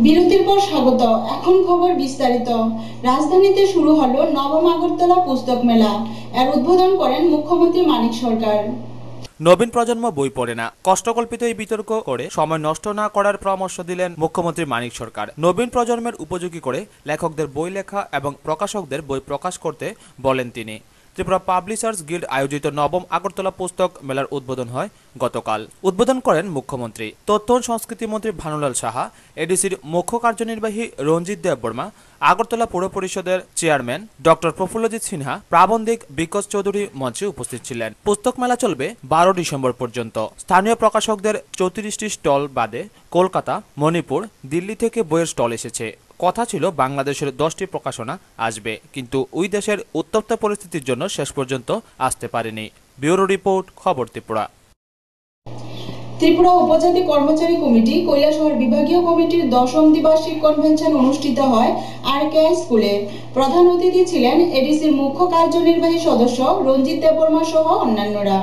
বিরতির পর স্বাগত। এখন খবর বিস্তারিত। রাজধানীতে শুরু হলো নবম আগরতলা পুস্তক মেলা। এর উদ্বোধন করেন মুখ্যমন্ত্রী মানিক সরকার। নবীন প্রজন্ম বই পড়ে না, কষ্টকল্পিত এই বিতর্ক করে সময় নষ্ট না করার পরামর্শ দিলেন মুখ্যমন্ত্রী মানিক সরকার। নবীন প্রজন্মের উপযোগী করে লেখকদের বই লেখা এবং প্রকাশকদের বই প্রকাশ করতে বলেন তিনি। ত্রিপুরা পাবলিশার্স গিল্ড আয়োজিত নবম আগরতলা পুস্তক মেলার উদ্বোধন হয় গতকাল। উদ্বোধন করেন মুখ্যমন্ত্রী। তথ্য ও সংস্কৃতি মন্ত্রী ভানুলাল সাহা, এডিসির মুখ্য কার্যনির্বাহী রঞ্জিত দেববর্মা, আগরতলা পৌর পরিষদের চেয়ারম্যান ডক্টর প্রফুল্লজিৎ সিনহা, প্রাবন্ধিক বিকাশ চৌধুরী মঞ্চে উপস্থিত ছিলেন। পুস্তক মেলা চলবে 12 ডিসেম্বর পর্যন্ত। স্থানীয় প্রকাশকদের 34টি স্টল বাদে কলকাতা, মণিপুর, দিল্লি থেকে বইয়ের স্টল এসেছে। কথা ছিল বাংলাদেশের 10টি প্রকাশনা আসবে, কিন্তু ওই দেশের উত্তপ্ত পরিস্থিতির জন্য শেষ পর্যন্ত আসতে পারেনি। ব্যুরো রিপোর্ট, খবর ত্রিপুরা। ত্রিপুরা উপজাতি কর্মচারী কমিটি কৈলাসহর বিভাগীয় কমিটির 10ম দ্বিবার্ষিক কনভেনশন অনুষ্ঠিত হয় আরকেআই স্কুলে। প্রধান অতিথি ছিলেন এডিসির মুখ্য কার্যনির্বাহী সদস্য রঞ্জিত দেববর্মা সহ অন্যান্যরা।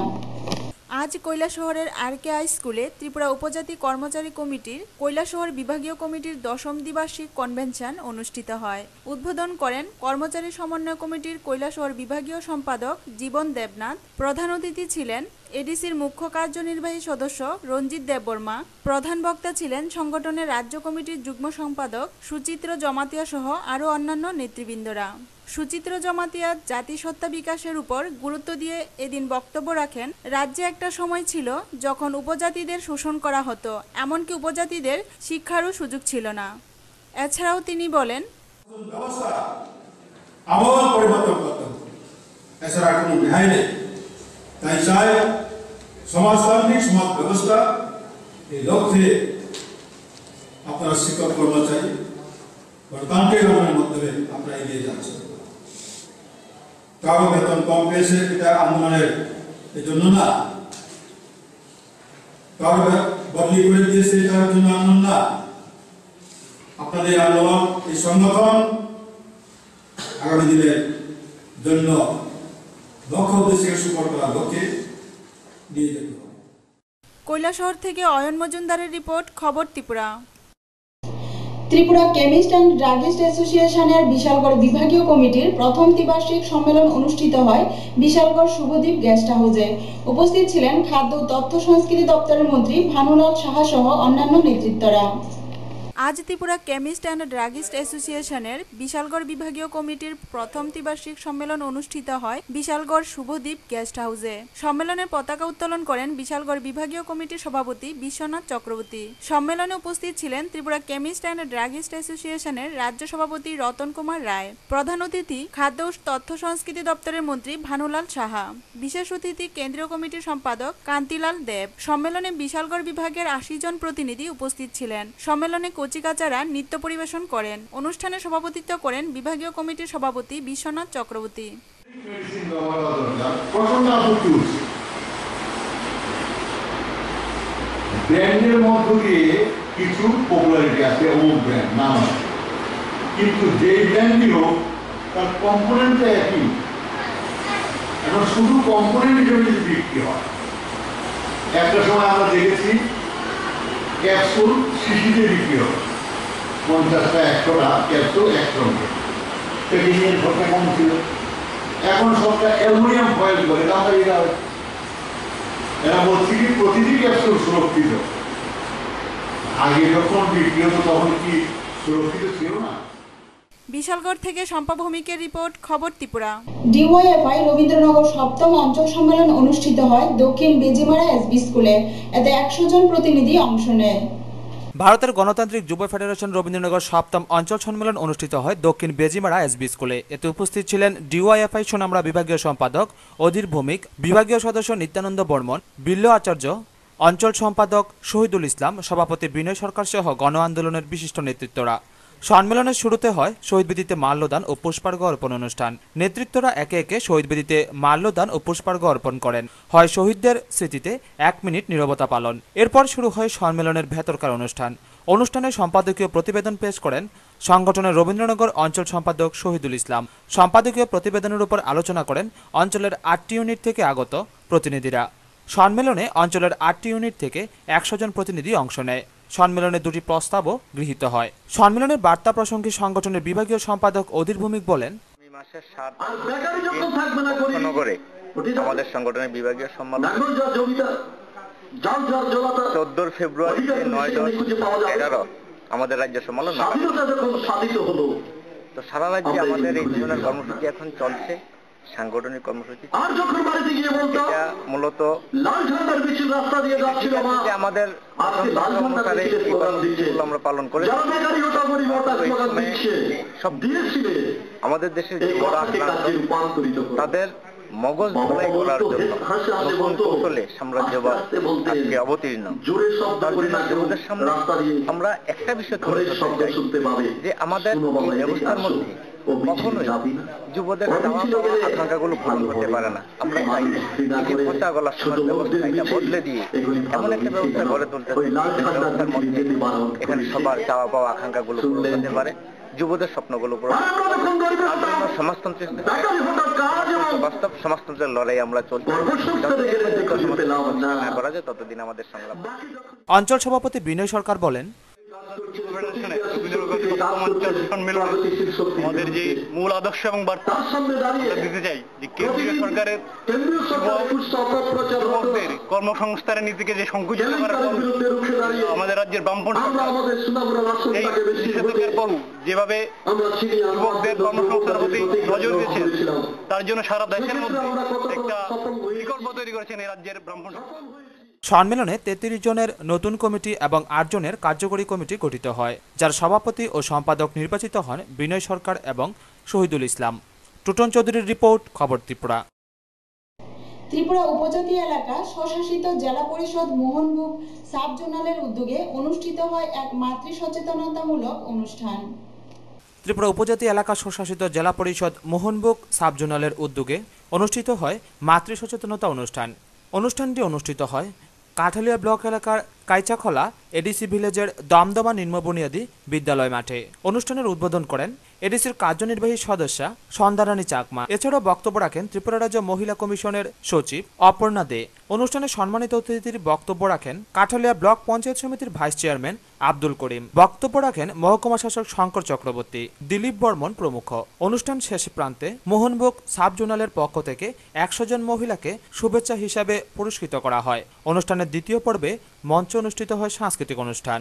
আজ কৈলাসহরের আরকেআই স্কুলে ত্রিপুরা উপজাতি কর্মচারী কমিটির কৈলাসহর বিভাগীয় কমিটির 10ম দ্বিবার্ষিক কনভেনশন অনুষ্ঠিত হয়। উদ্বোধন করেন কর্মচারী সমন্বয় কমিটির কৈলাসহর বিভাগীয় সম্পাদক জীবন দেবনাথ। প্রধান অতিথি ছিলেন এডিসির মুখ্য কার্যনির্বাহী সদস্য রঞ্জিত দেববর্মা। প্রধান বক্তা ছিলেন সংগঠনের রাজ্য কমিটির যুগ্ম সম্পাদক সুচিত্র জমাতিয়া সহ আরও অন্যান্য নেতৃবৃন্দরা। সুচিত্র জমাতিয়া জাতিসত্তা বিকাশের উপর গুরুত্ব দিয়ে এদিন বক্তব্য রাখেন। রাজ্যে একটা সময় ছিল যখন উপজাতিদের শোষণ করা হতো, এমনকি উপজাতিদের শিক্ষারও সুযোগ ছিল না। এছাড়াও তিনি বলেন, তাই চাই সমাজতান্ত্রিক সমাজ ব্যবস্থা এই লক্ষ্যে আপনারা শিক্ষক কর্মচারী গণতান্ত্রিক আন্দোলনের মাধ্যমে আপনারা এগিয়ে যাচ্ছেন। কারো বেতন কম পেয়েছে এটা আন্দোলনের এই জন্য না, কারো বদলি করে দিয়েছে এটার জন্য আন্দোলন না। আপনাদের আন্দোলন, এই সংগঠন আগামী দিনের জন্য লক্ষ্য উদ্দেশ্যকে সুফল করার লক্ষ্যে নিয়ে যেতে হবে। কৈলাসহর থেকে অয়ন মজুমদারের রিপোর্ট, খবর Tripura. Tripura chemist and druggist অ্যাসোসিয়েশনের বিশালগড় বিভাগীয় কমিটির প্রথম দ্বিবার্ষিক সম্মেলন অনুষ্ঠিত হয় বিশালগড় শুভদ্বীপ গেস্ট হাউসে। উপস্থিত ছিলেন খাদ্য ও তথ্য সংস্কৃতি দপ্তরের মন্ত্রী ভানুলাল সাহা সহ অন্যান্য নেতৃত্বরা। আজ ত্রিপুরা কেমিস্ট অ্যান্ড ড্রাগিস্ট অ্যাসোসিয়েশনের বিশালগড় বিভাগীয় কমিটির প্রথম দ্বিবার্ষিক সম্মেলন অনুষ্ঠিত হয় বিশালগড় শুভদ্বীপ গেস্ট হাউসে। সম্মেলনে পতাকা উত্তোলন করেন বিশালগড় বিভাগীয় কমিটির সভাপতি বিশ্বনাথ চক্রবর্তী। সম্মেলনে উপস্থিত ছিলেন ত্রিপুরা কেমিস্ট অ্যান্ড ড্রাগিস্ট অ্যাসোসিয়েশনের রাজ্য সভাপতি রতন কুমার রায়। প্রধান অতিথি খাদ্য ও তথ্য সংস্কৃতি দপ্তরের মন্ত্রী ভানুলাল সাহা। বিশেষ অতিথি কেন্দ্রীয় কমিটির সম্পাদক কান্তিলাল দেব। সম্মেলনে বিশালগড় বিভাগের 80 জন প্রতিনিধি উপস্থিত ছিলেন। সম্মেলনে কচিকাচারা নৃত্য পরিবেশন করেন। অনুষ্ঠানে সভাপতিত্ব করেন বিভাগীয় কমিটির সভাপতি বিশ্বনাথ চক্রবর্তী। ব্র্যান্ডের মধ্য দিয়ে কিছু পপুলারিটি আছে, অমুক ব্র্যান্ড নাম আছে, কিন্তু যে ব্র্যান্ডই হোক তার কম্পোনেন্টটা একই। এখন শুধু কম্পোনেন্ট হিসেবে যদি বিক্রি হয়, একটা সময় আমরা দেখেছি ক্যাপসুল শিশিতে বিক্রি হয় 50টা 100টা ক্যাপসুল একসঙ্গে, প্যাকেজিংয়ের খরচা কম ছিল। এখন সবটা অ্যালুমিনিয়াম ফয়েল করে এরা বলছে কি প্রতিটি ক্যাপসুল সুরক্ষিত। আগে যখন বিক্রি হতো তখন কি সুরক্ষিত ছিল না? বিশালগড় থেকে শম্পা ভৌমিকের রিপোর্ট, খবর ত্রিপুরা। ডিওয়াইএফআই রবীন্দ্রনগর 7ম অঞ্চল সম্মেলন অনুষ্ঠিত হয় দক্ষিণ বেজিমারা এসবি স্কুলে। এতে 100 জন প্রতিনিধি অংশ নেয়। ভারতের গণতান্ত্রিক যুব ফেডারেশন রবীন্দ্রনগর 7ম অঞ্চল সম্মেলন অনুষ্ঠিত হয় দক্ষিণ বেজিমারা এসবি স্কুলে। এতে উপস্থিত ছিলেন ডিওয়াইএফআই সোনামরা বিভাগীয় সম্পাদক অধীর ভৌমিক, বিভাগীয় সদস্য নিত্যানন্দ বর্মন, বিল্ল আচার্য, অঞ্চল সম্পাদক শহীদুল ইসলাম, সভাপতি বিনয় সরকার সহ গণ আন্দোলনের বিশিষ্ট নেতৃত্বরা। সম্মেলনের শুরুতে হয় শহীদ বেদিতে মাল্যদান ও পুষ্পার্ঘ অর্পণ অনুষ্ঠান। নেতৃত্বরা একে একে শহীদ বেদিতে মাল্যদান ও পুষ্পার্ঘ অর্পণ করেন। হয় শহীদদের স্মৃতিতে 1 মিনিট নীরবতা পালন। এরপর শুরু হয় সম্মেলনের ভেতরকার অনুষ্ঠান। অনুষ্ঠানে সম্পাদকীয় প্রতিবেদন পেশ করেন সংগঠনের রবীন্দ্রনগর অঞ্চল সম্পাদক শহীদুল ইসলাম। সম্পাদকীয় প্রতিবেদনের উপর আলোচনা করেন অঞ্চলের 8টি ইউনিট থেকে আগত প্রতিনিধিরা। সম্মেলনে অঞ্চলের 8টি ইউনিট থেকে 100 জন প্রতিনিধি অংশ নেয়। সম্মেলনে দুটি প্রস্তাবও গৃহীত হয়। সম্মেলনের বার্তা প্রসঙ্গে সংগঠনের বিভাগীয় সম্পাদক অধীর ভৌমিক বলেন, মাসের 7 নগরে আমাদের সংগঠনের বিভাগীয় সম্মেলন 14 ফেব্রুয়ারি 9-11 আমাদের রাজ্য সম্মেলন। তো সারা রাজ্যে আমাদের এই ধরনের কর্মসূচি এখন চলছে, সাংগঠনিক কর্মসূচি। এটা মূলত আমাদের আমরা পালন করে আমাদের দেশের যে বড় তাদের মগজ ধোলাই করার জন্য নতুন কৌশলে সাম্রাজ্যবাদ আজকে অবতীর্ণ। যুবদের সামনে আমরা একটা বিষয় তুলে ধরতে চাই যে আমাদের এই ব্যবস্থার মধ্যে কখনোই যুবদের আকাঙ্ক্ষাগুলো পূরণ করতে পারে না। আমরা চাই যে পচা গলা সমাজ ব্যবস্থা এটা বদলে দিয়ে এমন একটা ব্যবস্থা গড়ে তুলতে ব্যবস্থার মধ্যে এখানে সবার চাওয়া পাওয়া আকাঙ্ক্ষাগুলো পূরণ করতে পারে, যুবদের স্বপ্নগুলো পূরণ বাস্তব সমাজতন্ত্রের লড়াই আমরা চলছি। করা যায় ততদিন আমাদের সংগ্রাম। অঞ্চল সভাপতি বিনয় সরকার বলেন, আমাদের যে মূল আদর্শ এবং বার্তা দিতে চাই যে কেন্দ্রীয় সরকারের যুবকদের কর্মসংস্থানের নীতিকে যে সংকুচিত করার আমাদের রাজ্যের বামপন্থী যেভাবে যুবকদের কর্মসংস্থানের প্রতি নজর দিয়েছেন, তার জন্য সারা দেশের মধ্যে একটা বিকল্প তৈরি করেছেন এই রাজ্যের বামপন্থী। সম্মেলনে 33 জনের নতুন কমিটি এবং 8 জনের কার্যকরী কমিটি গঠিত হয়, যার সভাপতি ও সম্পাদক নির্বাচিত হন বিনয় সরকার এবং শহীদুল ইসলাম। টুটন চৌধুরীর রিপোর্ট, খবর ত্রিপুরা। ত্রিপুরা উপজাতি এলাকা স্বশাসিত জেলা পরিষদ মোহনবুক সাব জোনালের উদ্যোগে অনুষ্ঠিত হয় এক মাতৃ সচেতনতামূলক অনুষ্ঠান। ত্রিপুরা উপজাতি এলাকা স্বশাসিত জেলা পরিষদ মোহনবুক সাব জোনালের উদ্যোগে অনুষ্ঠিত হয় মাতৃ সচেতনতা অনুষ্ঠান। অনুষ্ঠানটি অনুষ্ঠিত হয় কাঠালিয়া ব্লক এলাকার কাইচাখলা এডিসি ভিলেজের দমদমা নিম্ন বুনিয়াদী বিদ্যালয় মাঠে। অনুষ্ঠানের উদ্বোধন করেন এডিসির কার্যনির্বাহী সদস্যা সন্ধ্যারানী চাকমা। এছাড়াও বক্তব্য রাখেন ত্রিপুরা রাজ্য মহিলা কমিশনের সচিব অপর্ণা দে। অনুষ্ঠানে সম্মানিত অতিথির বক্তব্য রাখেন কাঠালিয়া ব্লক পঞ্চায়েত সমিতির ভাইস চেয়ারম্যান আব্দুল করিম। বক্তব্য রাখেন মহকুমা শাসক শঙ্কর চক্রবর্তী, দিলীপ বর্মন প্রমুখ। অনুষ্ঠান শেষ প্রান্তে মোহনবুক সাব জোনালের পক্ষ থেকে 100 জন মহিলাকে শুভেচ্ছা হিসাবে পুরস্কৃত করা হয়। অনুষ্ঠানের দ্বিতীয় পর্বে মঞ্চে অনুষ্ঠিত হয় সাংস্কৃতিক অনুষ্ঠান।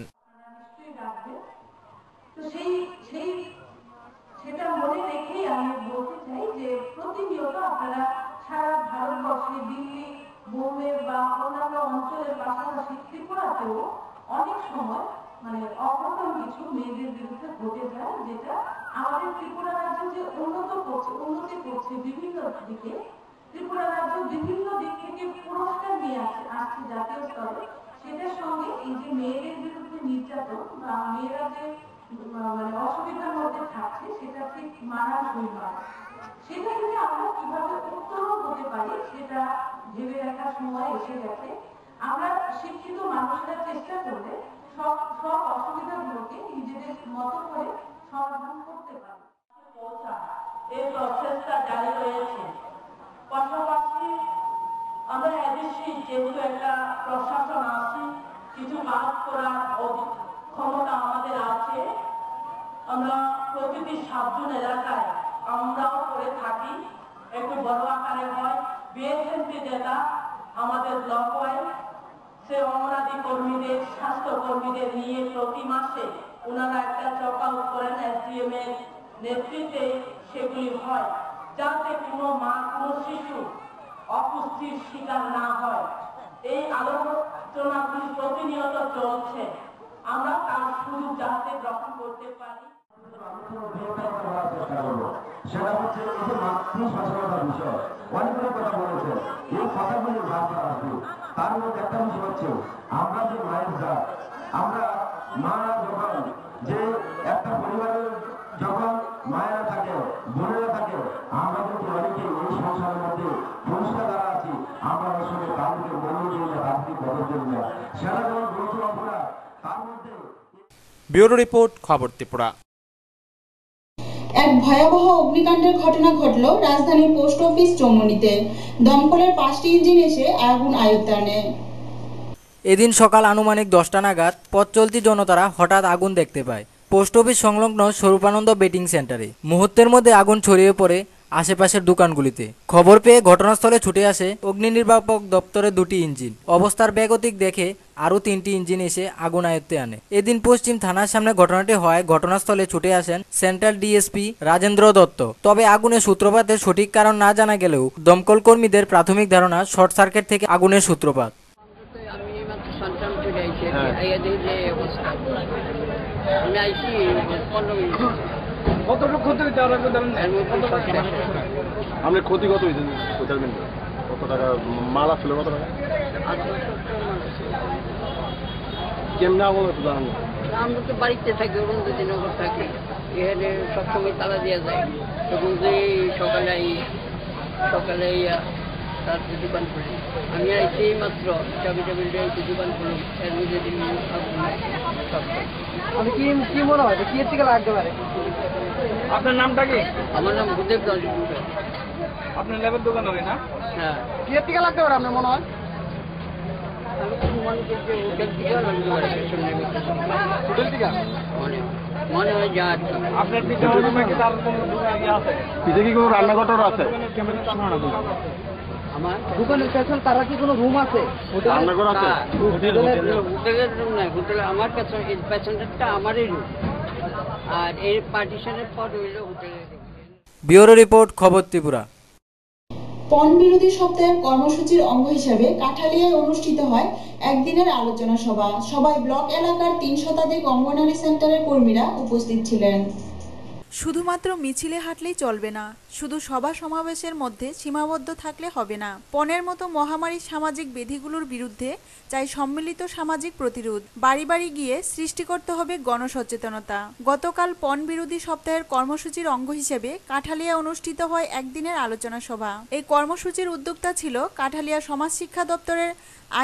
সেটা মনে রেখেই আমি বলতে চাই যে প্রতিনিয়ত আপনারা সারা ভারতবর্ষে দিল্লি, বোম্বে বা অন্যান্য অঞ্চলের পাশাপাশি ত্রিপুরাতেও অনেক সময় অঘটন কিছু মেয়েদের বিরুদ্ধে ঘটে যায়, যেটা আমাদের ত্রিপুরা রাজ্য যে উন্নতি করছে বিভিন্ন দিকে, ত্রিপুরা রাজ্য বিভিন্ন দিক থেকে পুরস্কার নিয়ে আসছে জাতীয় স্তরে, সেটার সঙ্গে এই যে মেয়েদের বিরুদ্ধে নির্যাতন বা মেয়েরা যে অসুবিধার মধ্যে থাকছে সেটা ঠিক মানানসই নয়। সেটা থেকে আমরা কিভাবে উত্তরণ হতে পারি সেটা ভেবে রাখার সময় এসে গেছে। আমরা শিক্ষিত মানুষরা চেষ্টা করলে সব অসুবিধাগুলোকে নিজেদের মতো করে সমাধান করতে পারি। এই প্রচেষ্টা জারি রয়েছে। পাশাপাশি আমরা এদেশে যেহেতু একটা প্রশাসন আছে, কিছু কাজ করার ক্ষমতা আমাদের আছে। আমরা প্রতিটি 7 জন এলাকায় আমরাও করে থাকি, একটু বড় আকারে হয়। বিএসএমপি যেটা আমাদের ব্লক ওয়াইজ, সে অঙ্গনাদি কর্মীদের, স্বাস্থ্য কর্মীদের নিয়ে প্রতি মাসে ওনারা একটা চেক আউট করেন এসডিএম এর নেতৃত্বে। সেগুলি হয় যাতে কোনো মা, কোনো শিশু অপুষ্টির শিকার না হয়। এই আলোচনাগুলি প্রতিনিয়ত চলছে। আমরা তার শুরু যাতে গ্রহণ করতে পারি। সেটা হচ্ছে এই যে মাতৃ সচেতনতার বিষয়, অনেকগুলো কথা বলেছে, এই কথাগুলি ভাবতে আসবে। তার মধ্যে একটা বিষয় হচ্ছে আমরা যে মায়ের জাত, আমরা মা যখন যে একটা পরিবারের যখন মায়েরা থাকে, বোনেরা থাকে, আমরা কিন্তু অনেকে এই সংসারের মধ্যে পুরুষরা দ্বারা আছি, আমরা আসলে তাদেরকে মনে দিই না, তাদেরকে কদর দিই না, সেটা যখন গুরুত্ব অপরা তার মধ্যে। ব্যুরো রিপোর্ট, খবর ত্রিপুরা। এক ভয়াবহ অগ্নিকাণ্ডের ঘটনা ঘটল রাজধানীর পোস্ট অফিস চৌমুহনীতে। দমকলের 5টি ইঞ্জিন এসে আগুন আয়ত্তে আনে। এদিন সকাল আনুমানিক 10টা নাগাদ পথ চলতি জনতারা হঠাৎ আগুন দেখতে পায় পোস্ট অফিস সংলগ্ন স্বরূপানন্দ বেটিং সেন্টারে। মুহূর্তের মধ্যে আগুন ছড়িয়ে পড়ে আশেপাশের দোকানগুলিতে। খবর পেয়ে ঘটনাস্থলে ছুটে আসে অগ্নি নির্বাপক দপ্তরের 2টি ইঞ্জিন। অবস্থার বেগতিক দেখে আরও 3টি ইঞ্জিন এসে আগুন আয়ত্তে আনে। এদিন পশ্চিম থানার সামনে ঘটনাটি হয় ঘটনাস্থলে ছুটে আসেন সেন্ট্রাল ডিএসপি রাজেন্দ্র দত্ত। তবে আগুনের সূত্রপাতের সঠিক কারণ না জানা গেলেও দমকল কর্মীদের প্রাথমিক ধারণা শর্ট সার্কিট থেকে আগুনের সূত্রপাত। আপনার ক্ষতি কত হয়েছে? কত টাকা মাল আসছিল? কত টাকা? কেমনে আমল একটু জানান। আমরা তো বাড়িতে থাকি, রবীন্দ্রনগর থাকি, এখানে সবসময় তালা দেওয়া যায়। তখন যে সকালে তারপরে দোকান খুলি। আমি আইছি মাত্র চাবি দোকান খুলি, এর মধ্যে আমি কি মনে হয় কি থেকে লাগতে পারে? আপনার নামটা কি? আমার নাম ভূদেব দাস। আপনার লেবার দোকান হবে না? হ্যাঁ। কি থেকে লাগতে পারে আপনার মনে হয়? মনে হয় যা আপনার পিঠে কি কোনো রান্নাঘর আছে? আমার দোকানের পেছন তারা কি কোনো রুম আছে? রান্নাঘর আছে? হোটেলের রুম নাই, হোটেলে আমার পেছনটা আমারই রুম, আর এই পার্টিশনের পর হইল হোটেলের। ব্যুরো রিপোর্ট, খবর ত্রিপুরা। পণ বিরোধী সপ্তাহের কর্মসূচির অঙ্গ হিসেবে কাঠালিয়ায় অনুষ্ঠিত হয় একদিনের আলোচনা সভা। সভায় ব্লক এলাকার 3 শতাধিক অঙ্গনারী সেন্টারের কর্মীরা উপস্থিত ছিলেন। শুধুমাত্র মিছিলে হাঁটলেই চলবে না, শুধু সভা সমাবেশের মধ্যে সীমাবদ্ধ থাকলে হবে না। পণের মতো মহামারী সামাজিক ব্যাধিগুলোর বিরুদ্ধে চাই সম্মিলিত সামাজিক প্রতিরোধ। বাড়ি বাড়ি গিয়ে সৃষ্টি করতে হবে গণসচেতনতা। গতকাল পণ বিরোধী সপ্তাহের কর্মসূচির অঙ্গ হিসেবে কাঠালিয়া অনুষ্ঠিত হয় একদিনের আলোচনা সভা। এই কর্মসূচির উদ্যোক্তা ছিল কাঠালিয়া সমাজ শিক্ষা দপ্তরের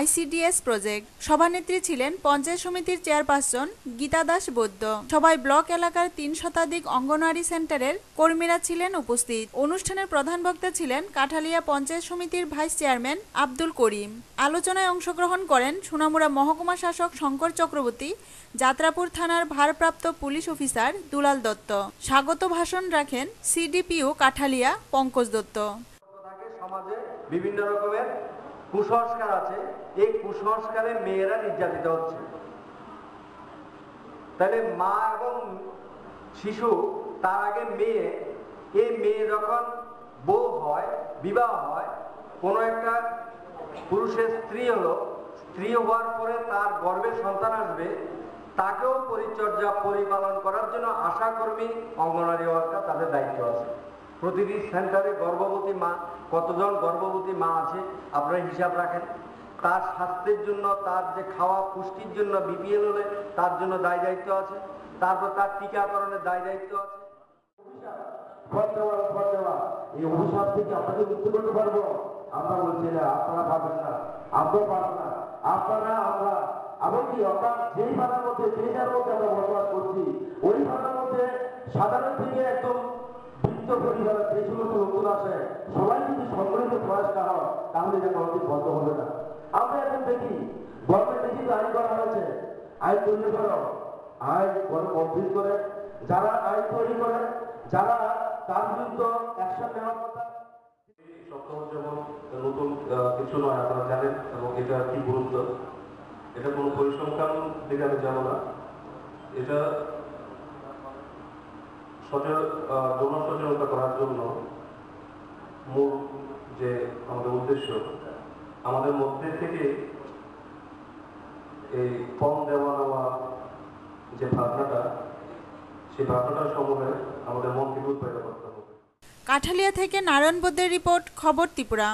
ICDS প্রজেক্ট। সভানেত্রী ছিলেন পঞ্চায়েত সমিতির চেয়ারপারসন গীতা দাস বৈদ্য। সভায় ব্লক এলাকার 3 শতাধিক অঙ্গনওয়াড়ি সেন্টারের কর্মীরা ছিলেন উপস্থিত। অনুষ্ঠানের প্রধান বক্তা ছিলেন কাঠালিয়া পঞ্চায়েত সমিতির ভাইস চেয়ারম্যান আব্দুল করিম। আলোচনায় অংশগ্রহণ করেন সোনামুড়া মহকুমা শাসক শঙ্কর চক্রবর্তী, যাত্রাপুর থানার ভারপ্রাপ্ত পুলিশ অফিসার দুলাল দত্ত। স্বাগত ভাষণ রাখেন CDPO কাঠালিয়া পঙ্কজ দত্ত। সমাজে বিভিন্ন রকমের কুসংস্কার আছে, এই কুসংস্কারে মেয়েরা নির্যাতিত হচ্ছে। তাহলে মা এবং শিশু, তার আগে মেয়ে, এই মেয়ে যখন বউ হয়, বিবাহ হয়, কোনো একটা পুরুষের স্ত্রী হলো, স্ত্রী হওয়ার পরে তার গর্ভে সন্তান আসবে, তাকেও পরিচর্যা পরিপালন করার জন্য আশাকর্মী অঙ্গনওয়াড়ি ওয়ার্কার তাদের দায়িত্ব আছে। প্রতিটি সেন্টারে গর্ভবতী মা, কতজন গর্ভবতী মা আছে আপনারা হিসাব রাখেন। তার স্বাস্থ্যের জন্য, তার যে খাওয়া পুষ্টির জন্য BPL হলে তার জন্য দায় দায়িত্ব আছে, তারপর তার টিকাকরণের দায় দায়িত্ব আছে। এই অভিশাপ থেকে আপনাকে মুক্তি করতে পারবো আমরা বলছি না, আপনারা পাবেন না, আমরা পাবো না, আপনারা আমরা এমনকি অর্থাৎ যেই ভাষার মধ্যে, যে যার মধ্যে আমরা বসবাস করছি, ওই ভাষার মধ্যে সাধারণ থেকে একদম বৃত্ত পরিবারের যে সমস্ত লোকজন আসে, সবাই যদি সম্মিলিত প্রয়াস করা হয় তাহলে এটা কোনোদিন বন্ধ হবে না। আমরা এখন দেখি গভর্নমেন্ট দেখি আইন করা হয়েছে, আইন তৈরি করো, আইন কমপ্লিট করে, যারা আইন তৈরি করে, যারা তার বিরুদ্ধে অ্যাকশন নেওয়ার কথা। সপ্তাহ যেমন নতুন কিছু নয়, আপনারা জানেন, এবং এটা কি গুরুত্ব, এটা কোনো পরিসংখ্যান দিকে আমি যাবো না। এটা জনসচেতনতা করার জন্য মূল যে আমাদের উদ্দেশ্য, আমাদের মধ্যে থেকে এই পণ দেওয়া নেওয়া যে ভাবনাটা, সেই ভাবনাটার সমূহে আমাদের মন থেকে উৎপাদিত করতে হবে। কাঠালিয়া থেকে নারায়ণ বৈদ্যের রিপোর্ট, খবর ত্রিপুরা।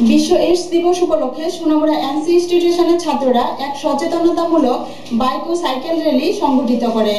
বিশ্ব এইডস দিবস উপলক্ষে সোনামুড়া NC ইনস্টিটিউশনের ছাত্ররা এক সচেতনতামূলক বাইক ও সাইকেল র্যালি সংগঠিত করে।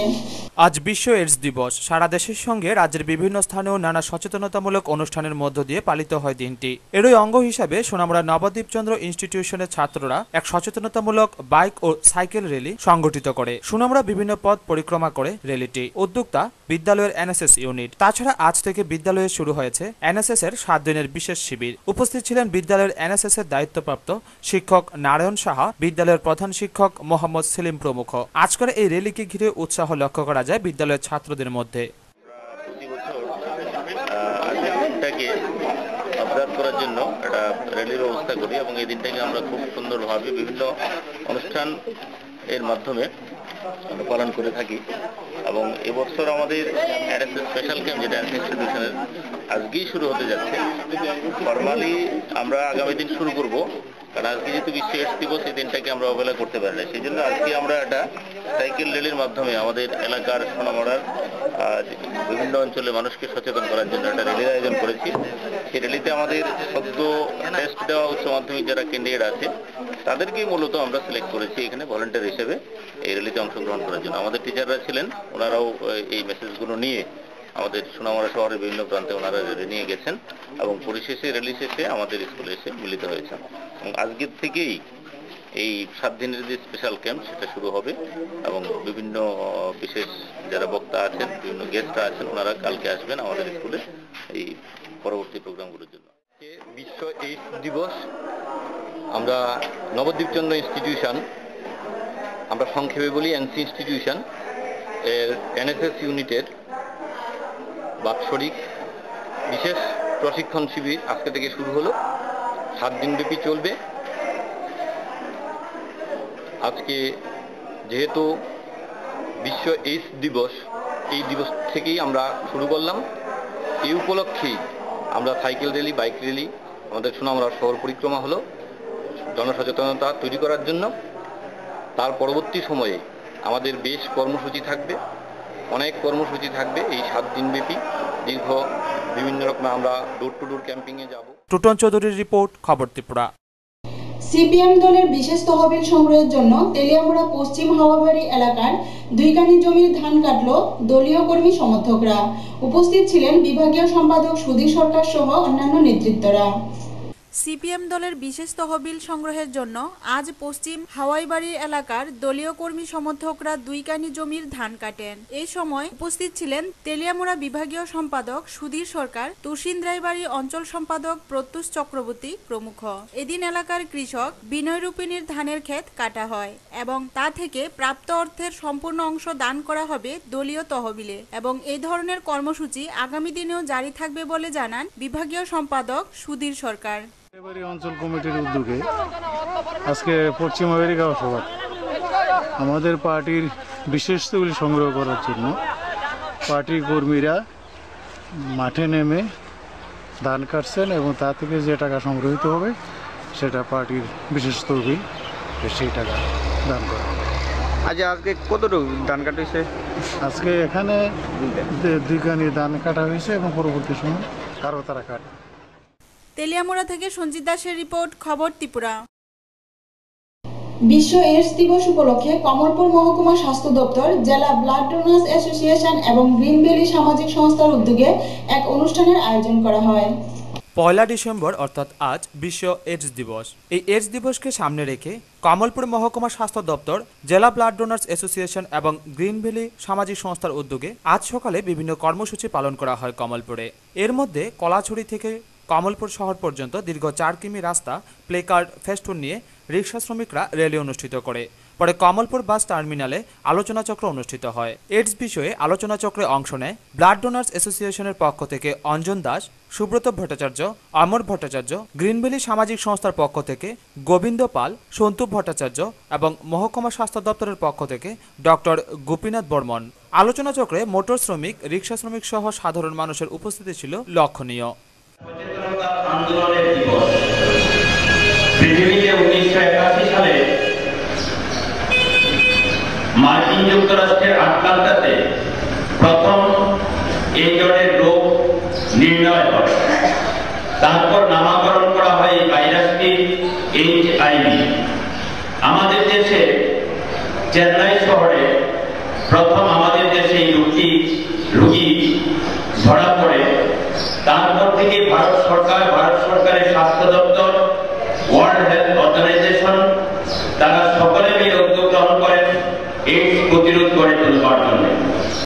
আজ বিশ্ব এইডস দিবস। সারা দেশের সঙ্গে রাজ্যের বিভিন্ন স্থানেও নানা সচেতনতামূলক অনুষ্ঠানের মধ্য দিয়ে পালিত হয় দিনটি। এরই অঙ্গ হিসাবে সোনামুড়া নবদ্বীপচন্দ্র ইনস্টিটিউশনের ছাত্ররা এক সচেতনতামূলক বাইক ও সাইকেল র্যালি সংগঠিত করে। সোনামুড়া বিভিন্ন পথ পরিক্রমা করে র্যালিটি। উদ্যোক্তা বিদ্যালয়ের এনএসএস ইউনিট। তাছাড়া আজ থেকে বিদ্যালয়ে শুরু হয়েছে এনএসএস এর 7 দিনের বিশেষ শিবির। উপস্থিত ছিলেন বিদ্যালয়ের এনএসএস এর দায়িত্বপ্রাপ্ত শিক্ষক নারায়ণ সাহা, বিদ্যালয়ের প্রধান শিক্ষক মোহাম্মদ সেলিম প্রমুখ। আজকের এই র্যালিকে ঘিরে উৎসাহ লক্ষ্য করা যায় বিদ্যালয়ের ছাত্রদের মধ্যে। অবজার্ভ করার জন্য একটা র্যালির ব্যবস্থা করি এবং এই দিনটাকে আমরা খুব সুন্দরভাবে বিভিন্ন অনুষ্ঠান এর মাধ্যমে আমরা পালন করে থাকি। এবং এবছর আমাদের এনএসএস স্পেশাল ক্যাম্প, যেটা এনএসএস ইনস্টিটিউশনের আজকেই শুরু হতে যাচ্ছে। ফরমালি আমরা আগামী দিন শুরু করব, কারণ আজকে যেহেতু বিশ্ব এইডস দিবস, এই দিনটাকে আমরা অবহেলা করতে পারি না। সেই জন্য আজকে আমরা একটা সাইকেল র্যালির মাধ্যমে আমাদের এলাকার সোনামুড়ার বিভিন্ন অঞ্চলে মানুষকে সচেতন করার জন্য একটা র্যালির আয়োজন করেছি। সেই র্যালিতে আমাদের সদ্য টেস্ট দেওয়া উচ্চ মাধ্যমিক যারা ক্যান্ডিডেট আছে তাদেরকেই মূলত আমরা সিলেক্ট করেছি এখানে ভলান্টিয়ার হিসেবে এই র্যালিতে অংশগ্রহণ করার জন্য। আমাদের টিচাররা ছিলেন, ওনারাও এই মেসেজগুলো নিয়ে আমাদের সোনামুড়া শহরের বিভিন্ন প্রান্তে ওনারা র্যালি নিয়ে গেছেন এবং পরিশেষে র্যালি শেষে আমাদের স্কুলে এসে মিলিত হয়েছেন। এবং আজকের থেকেই এই 7 দিনের যে স্পেশাল ক্যাম্প সেটা শুরু হবে এবং বিভিন্ন বিশেষ যারা বক্তা আছেন, বিভিন্ন গেস্টরা আছেন, ওনারা কালকে আসবেন আমাদের স্কুলে এই পরবর্তী প্রোগ্রামগুলোর জন্য। বিশ্ব এইডস দিবস আমরা নবদ্বীপচন্দ্র ইনস্টিটিউশন, আমরা সংক্ষেপে বলি এনসি ইনস্টিটিউশন এর এনএসএস ইউনিটের বাৎসরিক বিশেষ প্রশিক্ষণ শিবির আজকে থেকে শুরু হলো। 7 দিনব্যাপী চলবে। আজকে যেহেতু বিশ্ব এইডস দিবস, এই দিবস থেকেই আমরা শুরু করলাম। এই উপলক্ষেই আমরা সাইকেল র্যালি, বাইক র্যালি, আমাদের সোনামুড়া শহর পরিক্রমা হলো জনসচেতনতা তৈরি করার জন্য। তার পরবর্তী সময়ে আমাদের বেশ কর্মসূচি থাকবে, অনেক কর্মসূচি থাকবে এই 7 দিনব্যাপী দীর্ঘ। বিভিন্ন রকম আমরা ডোর টু ডোর ক্যাম্পিংয়ে যাব। টুটন চৌধুরীর রিপোর্ট, খবর ত্রিপুরা। সিপিএম দলের বিশেষ তহবিল সংগ্রহের জন্য তেলিয়ামুড়া পশ্চিম হাওয়াবাড়ি এলাকার 2 কানি জমির ধান কাটল দলীয় কর্মী সমর্থকরা। উপস্থিত ছিলেন বিভাগীয় সম্পাদক সুধীর সরকার সহ অন্যান্য নেতৃত্বরা। সিপিএম দলের বিশেষ তহবিল সংগ্রহের জন্য আজ পশ্চিম হাওয়াইবাড়ি এলাকার দলীয় কর্মী সমর্থকরা 2 কানি জমির ধান কাটেন। এই সময় উপস্থিত ছিলেন তেলিয়ামুড়া বিভাগীয় সম্পাদক সুধীর সরকার, তুষিন্দ্রাইবাড়ি অঞ্চল সম্পাদক প্রত্যুষ চক্রবর্তী প্রমুখ। এদিন এলাকার কৃষক বিনয় রূপিনীর ধানের ক্ষেত কাটা হয় এবং তা থেকে প্রাপ্ত অর্থের সম্পূর্ণ অংশ দান করা হবে দলীয় তহবিলে এবং এই ধরনের কর্মসূচি আগামী দিনেও জারি থাকবে বলে জানান বিভাগীয় সম্পাদক সুধীর সরকার। অঞ্চল কমিটির উদ্যোগে আজকে পশ্চিম আমেরিকা সভা আমাদের পার্টির বিশেষ তহবিল সংগ্রহ করার জন্য পার্টির কর্মীরা মাঠে নেমে ধান কাটছেন এবং তা থেকে যে টাকা সংগ্রহিত হবে সেটা পার্টির বিশেষ তহবিল, সেই টাকা দান করা হবে। আজকে কতটুকু ধান কাটা হয়েছে? আজকে এখানে 2 কানি ধান কাটা হয়েছে এবং পরবর্তী সময় আরও তারা কাটে। তেলিয়ামুড়া থেকে সঞ্জিত দাসের রিপোর্ট, খবর ত্রিপুরা। বিশ্ব এইডস দিবস উপলক্ষে কমলপুর মহকুমা স্বাস্থ্য দপ্তর, জেলা ব্লাড ডোনার্স অ্যাসোসিয়েশন এবং গ্রিন ভ্যালি সামাজিক সংস্থার উদ্যোগে এক অনুষ্ঠানের আয়োজন করা হয়। 1 ডিসেম্বর অর্থাৎ আজ বিশ্ব এইডস দিবস। এই এইডস দিবসকে সামনে রেখে কমলপুর মহকুমা স্বাস্থ্য দপ্তর, জেলা ব্লাড ডোনার্স অ্যাসোসিয়েশন এবং গ্রিন ভ্যালি সামাজিক সংস্থার উদ্যোগে আজ সকালে বিভিন্ন কর্মসূচি পালন করা হয় কমলপুরে। এর মধ্যে কলাছড়ি থেকে কমলপুর শহর পর্যন্ত দীর্ঘ 4 কিমি রাস্তা প্লেকার্ড ফেস্টুন নিয়ে রিক্সা শ্রমিকরা র্যালি অনুষ্ঠিত করে। পরে কমলপুর বাস টার্মিনালে আলোচনা চক্র অনুষ্ঠিত হয়। এইডস বিষয়ে আলোচনা চক্রে অংশ নেয় ব্লাড ডোনার্স অ্যাসোসিয়েশনের পক্ষ থেকে অঞ্জন দাস, সুব্রত ভট্টাচার্য, অমর ভট্টাচার্য, গ্রিন ভ্যালি সামাজিক সংস্থার পক্ষ থেকে গোবিন্দ পাল, সন্তু ভট্টাচার্য এবং মহকুমা স্বাস্থ্য দপ্তরের পক্ষ থেকে ডক্টর গোপীনাথ বর্মন। আলোচনা চক্রে মোটর শ্রমিক, রিক্সা শ্রমিক সহ সাধারণ মানুষের উপস্থিতি ছিল লক্ষণীয়। আন্দোলনের দিবস পৃথিবীতে 1981 সালে মার্কিন যুক্তরাষ্ট্রের আটলান্টাতে প্রথম এই ধরনের রোগ নির্ণয় হয়। তারপর নামকরণ করা হয় এই ভাইরাসটি HIV। আমাদের দেশে চেন্নাই শহরে প্রথম আমাদের দেশে এই রোগী ধরা পড়ে, তারপর থেকে ভারত সরকারের স্বাস্থ্য দপ্তর